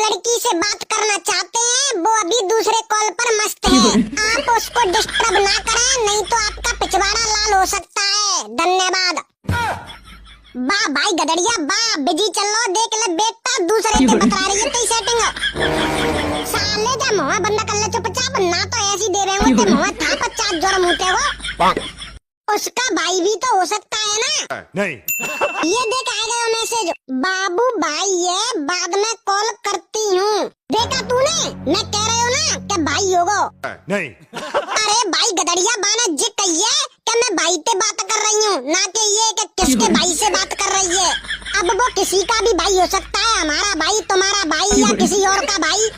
लड़की से बात करना चाहते हैं वो अभी दूसरे कॉल पर मस्त है, आप उसको डिस्टर्ब ना करें नहीं तो आपका पिछवाड़ा लाल हो सकता है। धन्यवाद। बा भाई गदड़िया बा बिजी चलो देख ले बेटा दूसरे के बता रही है तेरी सेटिंग। साले जा मुंह बंद कर ले चुपचाप ना तो ऐसी दे रहे हो ते मुंह था 50 जोर मुंहते हो। उसका भाई भी तो हो सकता है ना? नहीं। ये देख आ गया मैसेज, बाबू भाई है बाद में कॉल करती हूँ। देखा तूने मैं कह रही हूँ ना कि भाई होगो। नहीं। अरे भाई गदड़िया बाना जी कहिए कि मैं भाई से बात कर रही हूँ ना कि ये कि किसके भाई से बात कर रही है। अब वो किसी का भी भाई हो सकता है, हमारा भाई तुम्हारा भाई या किसी और का भाई।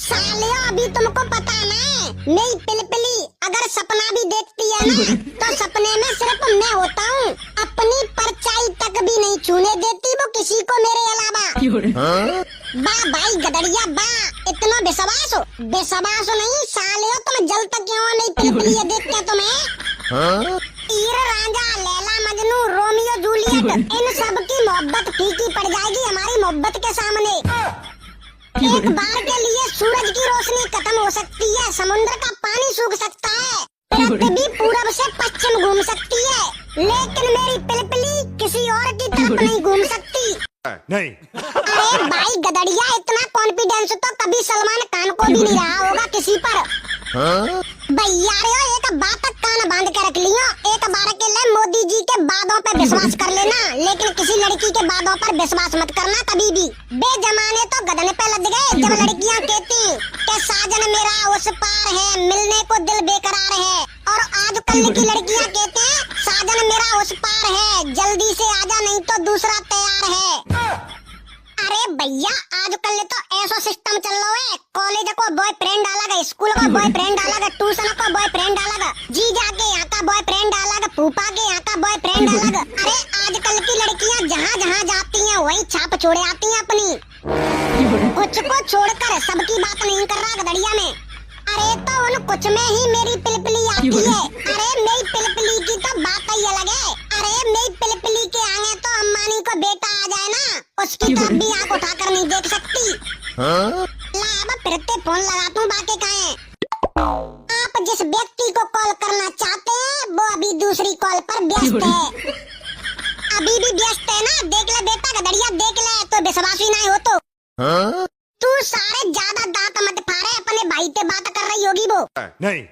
सालियों अभी तुमको पता ना मेरी पिलपिली अगर सपना भी देखती है ना तो सपने में सिर्फ मैं होता हूँ, अपनी परछाई तक भी नहीं छूने देती वो किसी को मेरे अलावा। बा भाई गदड़िया बा इतना बेसवास नहीं सालियों तुम जल तक क्यों नहीं पिलपिली ये देख के तुम्हें हीर रांझा लैला मजनू रोमियो जूलियट इन सब की मोहब्बत फीकी पड़ जाएगी हमारी मोहब्बत के सामने। एक बार के लिए सूरज की रोशनी खत्म हो सकती है, समुद्र का पानी सूख सकता है, पृथ्वी पूरब से पश्चिम घूम सकती है, लेकिन मेरी पिलपिली किसी और की तरफ नहीं घूम सकती। नहीं। अरे भाई गदड़िया इतना कॉन्फिडेंस तो कभी सलमान खान को भी नहीं रहा होगा किसी पर। भैया एक बात कान बांध के रख लियो, एक बार के लिए मोदी जी के बातों पे विश्वास कर लेना लेकिन किसी लड़की के बातों पर विश्वास मत करना कभी भी। बेजमाने तो गधने पे लद गए जब लड़कियां कहती कि साजन मेरा उस पार है मिलने को दिल बेकरार है, और आजकल की लड़कियां कहते हैं साजन मेरा उस पार है जल्दी से आजा नहीं तो दूसरा तैयार है। अरे भैया आजकल तो ऐसा सिस्टम चल रहा है, कॉलेज को बॉयफ्रेंड अलग, स्कूल का बॉयफ्रेंड अलग, ट्यूशन का बॉयफ्रेंड अलग, जीजा के यहाँ का बॉयफ्रेंड अलग, फूफा के यहाँ का बॉयफ्रेंड अलग। अरे आजकल की लड़कियाँ जहाँ जहाँ जाती हैं वही छाप छोड़े आती हैं अपनी, कुछ को छोड़कर सबकी बात नहीं कर रहा गदड़िया में। अरे तो उन कुछ में ही मेरी पिलपिली आती है। अरे मेरी पिलपिली की तो बात ही अलग है। अरे मेरी पिलपिली के आगे तो अम्मानी को बेटा आ जाए ना उसकी तरफ भी आंख उठाकर नहीं देख सकती। ला फिरते फोन लगाता हूँ बाकी कहें। आप जिस व्यक्ति को कॉल करना चाहते हैं वो अभी दूसरी कॉल पर व्यस्त है। अभी भी व्यस्त है ना? देख ले बेटा गदड़िया देख ले तो विश्वास ही नहीं हो तो। तू सारे ज्यादा दांत मत फाड़े, अपने भाई से बात कर रही होगी वो। नहीं।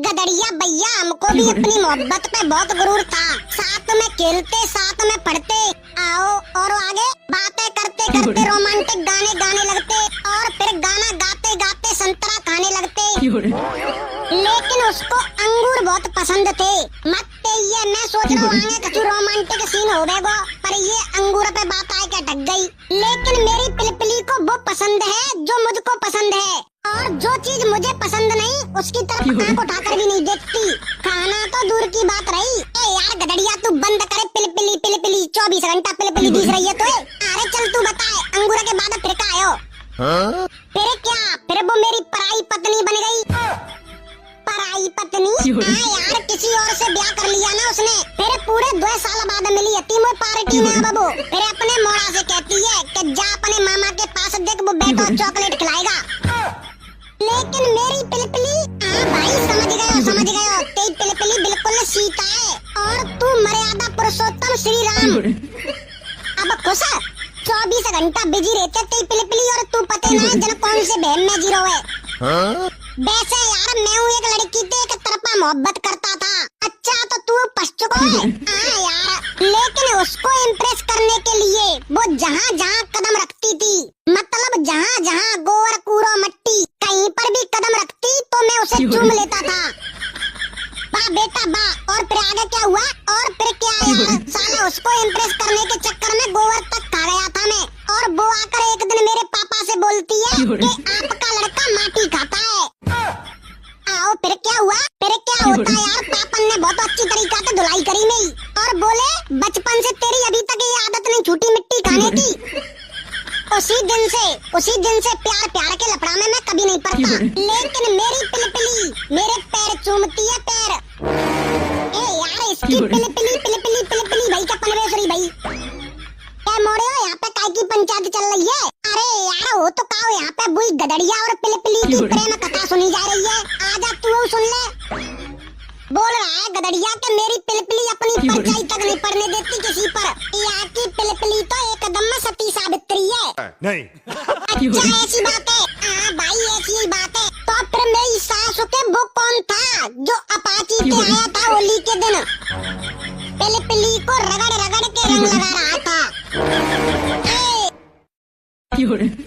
गदड़िया भैया हमको भी अपनी मोहब्बत पे बहुत गुरूर था, साथ में खेलते साथ में पढ़ते, आओ और आगे बातें करते करते रोमांटिक गाने गाने लगते और फिर गाना गाते गाते संतरा खाने लगते। लेकिन उसको अंगूर बहुत पसंद थे। मत ये मैं सोच रहा हूँ आगे कुछ रोमांटिक सीन होगा पर ये अंगूर पे बात आए क्या ढक गई। लेकिन मेरी पिलपिली को वो पसंद है जो मुझको पसंद है, और जो चीज मुझे पसंद नहीं उसकी तरफ आंख उठाकर भी नहीं देखती। खाना तो दूर की बात रही। ए यार गदड़िया तू बंद करे पिलपिली पिलपिली 24 घंटा पिलपिली दिख रही है तो। अरे चल तू बताए अंगूर के बाद फिर का आयो? फिर क्या फिर वो मेरी पराई पत्नी बन गई। पराई पत्नी? हाँ यार किसी और से ब्याह कर लिया ना उसने, फिर पूरे 2 साल बाद मिली है तीनों पार्टी में बाबू। फिर अपने मोड़ा से कहती है कि जा अपने मामा के पास देख वो बेटा चॉकलेट खिलाएगा। लेकिन मेरी पिलपिली हाँ भाई समझ गयो तेरी पिलपिली बिल्कुल सीता है और तू मर्यादा पुरुषोत्तम श्री राम। अब खुश 24 घंटा बिजी रहते तेरी पिलपिली और तू पते ना जन कौन से बहन में जीरो है। वैसे यार मैं हूँ एक लड़की से एक तरफा मोहब्बत करता था। अच्छा तो तू पछ चुका है? हाँ यार लेकिन उसको इम्प्रेस करने के लिए वो जहाँ जहाँ कदम रखती थी, मतलब जहाँ जहाँ गोबर कूड़ा मट्टी कहीं पर भी कदम रखती तो मैं उसे चूम लेता था। बा बेटा बा और फिर आगे क्या हुआ? और फिर क्या यार साला उसको इम्प्रेस करने के चक्कर में गोबर तक खा गया था मैं, और वो आकर एक दिन मेरे पापा से बोलती है कि आपका लड़का माटी खाता है। आओ फिर क्या हुआ? फिर क्या होता है यार पापा ने बहुत अच्छी तरीका से धुलाई करी नहीं और बोले बचपन से तेरी अभी तक ये आदत नहीं छूटी मिट्टी खाने की। उसी दिन से प्यार के लफड़ा में मैं कभी नहीं पड़ता। लेकिन मेरी पिलपिली मेरे पैर चूमती है पैर। ए यार इसकी पिलपिली भाई का पनवेश्वरी भाई क्या मोड़े हो यहाँ पे काय की पंचायत चल रही है? अरे यार हो बुई गदड़िया और पिलपिली की प्रेम कथा सुनी जा रही है। आजा तू सुन ले। बोल रहा है गदड़िया के मेरी पिलपिली अपनी परछाई तक नहीं पड़ने देती किसी पर। यहाँ की पिलपिली तो एकदम सती सावित्री है। नहीं। अच्छा ऐसी बात है। हाँ भाई ऐसी ही बात है। तो फिर मेरी सासू के वो कौन था जो अपाची के आया था होली के दिन, पिलपिली को रगड़ रगड़ के रंग लगा रहा था।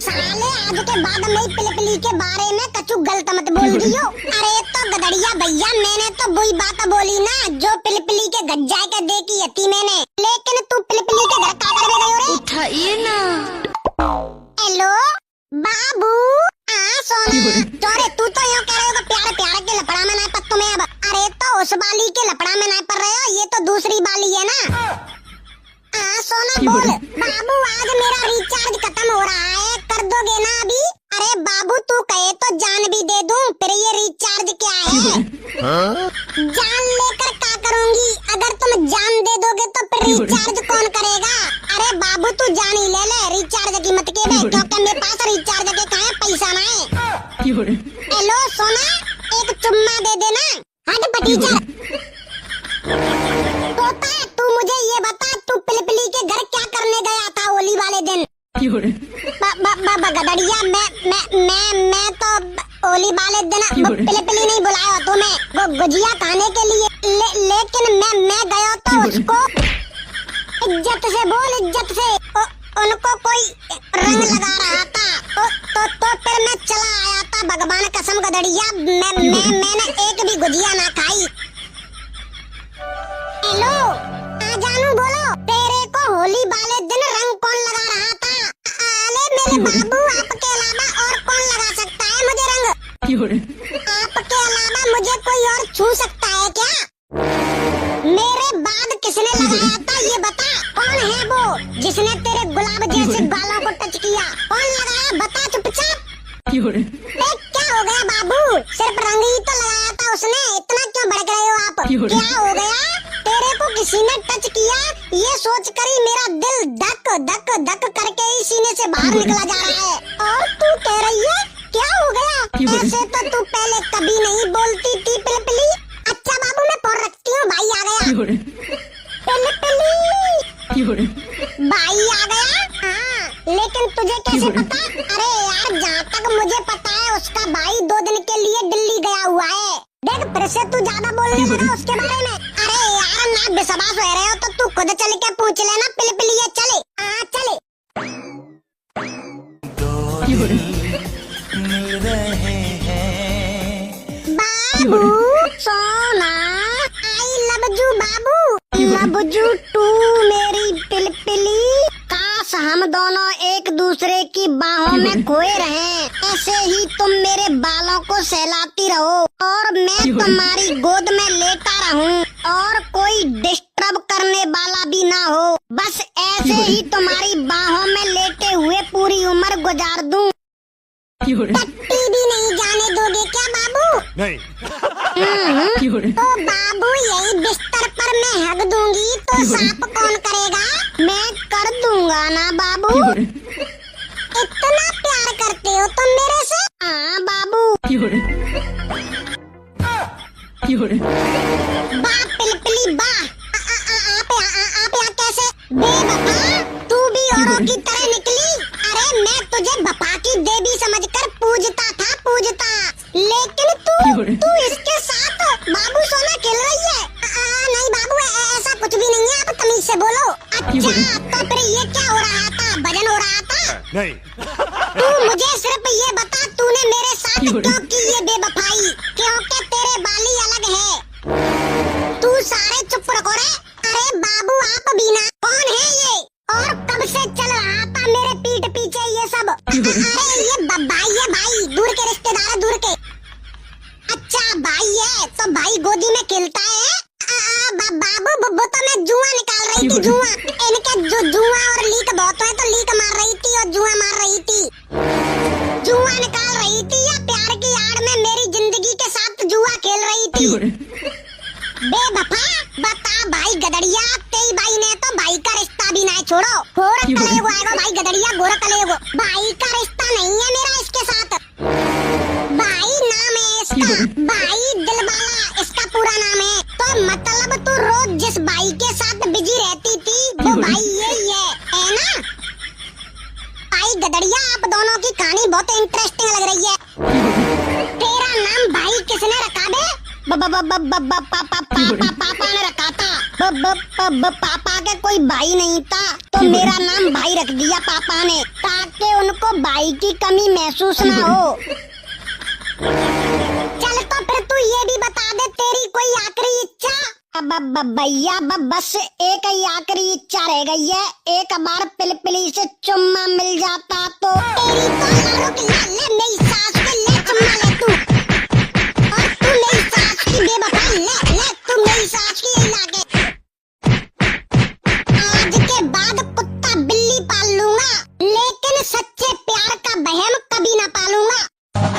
साले आज के बाद मैं पिलपिली के बारे में कछु गलत मत बोल दियो। अरे तो गदड़िया भैया मैंने तो वही बात बोली ना जो पिलपिली के गज्जाए के देखी थी मैंने। लेकिन तू पिलपिली के घर का करने गई रे? उठाइए ना। हेलो बाबू। हाँ सोना चोरे तू तो यूँ कह रहे हो प्यार प्यार के लपड़ा में ना पत तुम्हें अब। अरे तो उस बाली के लपड़ा में ना पड़ रहे हो, ये तो दूसरी बाली है ना। हाँ सोना बोल। बाबू आज मेरा रिचार्ज खत्म हो रहा है, कर दोगे ना अभी? अरे बाबू तू कहे तो जान भी दे दूं, फिर ये रिचार्ज क्या है? जान लेकर क्या करूंगी? अगर तुम जान दे दोगे तो फिर रिचार्ज कौन करेगा? अरे बाबू तू जान ही ले ले, रिचार्ज की मत के बे, क्योंकि मेरे पास रिचार्ज के कहाँ पैसा ना है। हेलो सोना एक चुम्मा दे देना। हट भतीजा। तोता तू मुझे ये बता तू पिलपिली के घर क्या करने गया था होली वाले दिन? गदड़िया मैं तो होली वाले दिन पिलपिली नहीं बुलाया तुम्हें, वो गुजिया खाने के लिए। लेकिन मैं गया तो उसको इज्जत से बोल, इज्जत से उनको कोई रंग लगा रहा था। तो फिर मैं चला आया था। भगवान कसम गदड़िया मैंने एक भी गुजिया ना खाई। हेलो जानू बोलो, तेरे को होली वाले दिन रंग कौन लगा रहा था? अरे मेरे बाबू आपके अलावा और कौन लगा सकता है मुझे रंग? आपके अलावा मुझे कोई और छू सकता है क्या? मेरे बाद किसने लगाया था ये बता। कौन है वो जिसने तेरे गुलाब जैसे गालों को टच किया? कौन लगाया बता चुपचाप। क्या हो गया बाबू? सिर्फ रंग ही तो लगाया था उसने, इतना क्यों भड़क रहे हो आप? क्या हो गया? तेरे को किसी ने टच किया ये सोच कर ही मेरा दिल धक धक धक करके ही सीने से बाहर निकला जा रहा है। और तू कह रही है क्या हो गया? ऐसे तो तू पहले कभी नहीं बोलती थी पिलपिली। अच्छा बाबू मैं फोन रखती हूँ, भाई आ गया। पिलपिली भाई आ गया। हाँ लेकिन तुझे कैसे पता? अरे यार जहाँ तक मुझे पता है उसका भाई 2 दिन के लिए दिल्ली गया हुआ है। देख फिर से तू ज्यादा बोलने लगा उसके बारे में। अरे यार ना बेसबास हो रहे हो तो तू खुद चल के पूछ लेना पिलपिली ये चले। हाँ चले। बाबू सोना आई लव यू बाबू, लव यू टू मेरी पिलपिली। काश हम दोनों एक दूसरे की बाहों में खोए रहें, ऐसे ही तुम मेरे बालों को सहलाती रहो और मैं तुम्हारी गोद में लेटा रहूं और कोई डिस्टर्ब करने वाला भी ना हो। बस ऐसे ही तुम्हारी बाहों में लेटे हुए पूरी उम्र गुजार दूं। टट्टी भी नहीं जाने दोगे क्या बाबू? नहीं। तो बाबू यही बिस्तर पर मैं हग दूंगी तो साफ कौन करेगा? मैं कर दूंगा ना बाबू। इतना प्यार करते हो तुम मेरे से? हाँ बाबू। बा पिलपिली बा। आप यहाँ कैसे? बेवफा तू भी औरों की तरह निकली। अरे मैं तुझे बपा की देवी समझकर पूजता था लेकिन तू इसके साथ बाबू सोना खेल रही है। नहीं बाबू ऐसा कुछ भी नहीं है, आप तमीज से बोलो। अच्छा तो फिर ये क्या हो रहा था? भजन हो रहा था? नहीं। तू मुझे सिर्फ ये बता तूने मेरे साथ क्यों की ये बेवफाई? क्योंकि तेरे बाली अलग है। तू सारे चुप रखो रे। अरे बाबू आप भी ना। कौन है ये और कब से चल रहा था मेरे पीठ पीछे ये सब? अरे ये भाई है, भाई दूर के रिश्तेदार है, दूर के। अच्छा भाई है तो भाई गोदी में खेलता है। बाबू वो तो मैं जुआ निकाल रही थी, जुआ। इनके जो जुआ और लीक बहुत है तो लीक मार रही थी और जुआ मार रही थी। जुआ निकाल रही थी या प्यार की आड़ में मेरी जिंदगी के साथ जुआ खेल रही थी? बेवफा बता भाई गदड़िया, तेरी भाई ने तो भाई का रिश्ता भी नहीं छोड़ो। गोरख कलेगो आएगा भाई गदड़िया, गोरख कलेगो। भाई का रिश्ता नहीं है मेरा इसके साथ। भाई गदड़िया, आप दोनों की कहानी बहुत इंटरेस्टिंग लग रही है। तेरा नाम भाई किसने रखा बे? पापा ने रखा था। पापा के कोई भाई नहीं था तो मेरा नाम भाई रख दिया पापा ने, ताकि उनको भाई की कमी महसूस ना हो। चल तो फिर तू ये भी बता दे, तेरी कोई आखिरी इच्छा? भैया बस एक ही आखिरी इच्छा रह गई है, एक बार पिलपिली से चुम्मा मिल जाता तो। तेरी तो रुक